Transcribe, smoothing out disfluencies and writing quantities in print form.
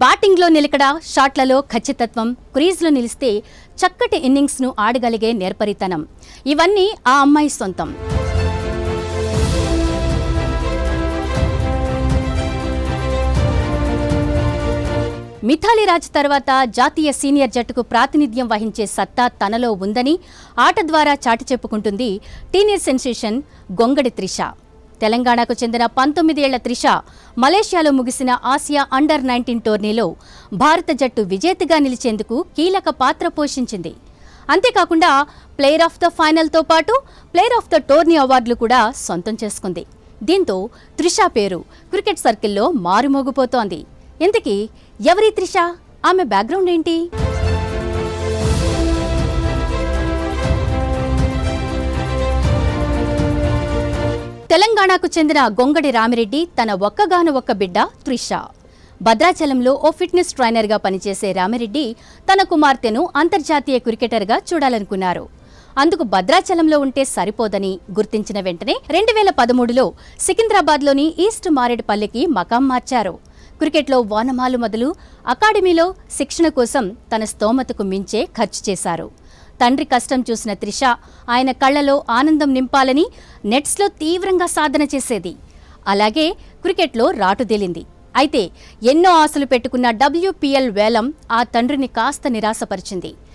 బ్యాటింగ్లో నిలకడ, షాట్లలో ఖచ్చితత్వం, క్రీజ్లో నిలిస్తే చక్కటి ఇన్నింగ్స్ను ఆడగలిగే నేర్పరితనం ఇవన్నీ ఆ అమ్మాయి సొంతం. మిథాలీ రాజ్ తర్వాత జాతీయ సీనియర్ జట్టుకు ప్రాతినిధ్యం వహించే సత్తా తనలో ఉందని ఆట ద్వారా చాటి చెప్పుకుంటుంది టీనేజ్ సెన్సేషన్ గొంగడి త్రిష. తెలంగాణకు చెందిన 19 ఏళ్ల త్రిష మలేషియాలో ముగిసిన ఆసియా అండర్-19 టోర్నీలో భారత జట్టు విజేతగా నిలిచేందుకు కీలక పాత్ర పోషించింది. అంతేకాకుండా ప్లేయర్ ఆఫ్ ద ఫైనల్తో పాటు ప్లేయర్ ఆఫ్ ద టోర్నీ అవార్డులు కూడా సొంతం చేసుకుంది. దీంతో త్రిష పేరు క్రికెట్ సర్కిల్లో మారుమోగిపోతోంది. ఇంతకీ ఎవరి త్రిష? ఆమె బ్యాక్గ్రౌండ్ ఏంటి? తెలంగాణకు చెందిన గొంగడి రామిరెడ్డి తన ఒక్కగాను ఒక్క బిడ్డ త్రిష. భద్రాచలంలో ఓ ఫిట్నెస్ ట్రైనర్గా పనిచేసే రామిరెడ్డి తన కుమార్తెను అంతర్జాతీయ క్రికెటర్గా చూడాలనుకున్నారు. అందుకు భద్రాచలంలో ఉంటే సరిపోదని గుర్తించిన వెంటనే 2013లో సికింద్రాబాద్లోని ఈస్ట్ మారేడుపల్లికి మకాం మార్చారు. క్రికెట్లో వానమాలు మొదలు అకాడమీలో శిక్షణ కోసం తన స్తోమతకు మించే ఖర్చు చేశారు. తండ్రి కష్టం చూసిన త్రిష ఆయన కళ్లలో ఆనందం నింపాలని నెట్స్లో తీవ్రంగా సాధన చేసేది. అలాగే క్రికెట్లో రాటుదేలింది. అయితే ఎన్నో ఆశలు పెట్టుకున్న WPL వేలం ఆ తండ్రిని కాస్త నిరాశపరిచింది.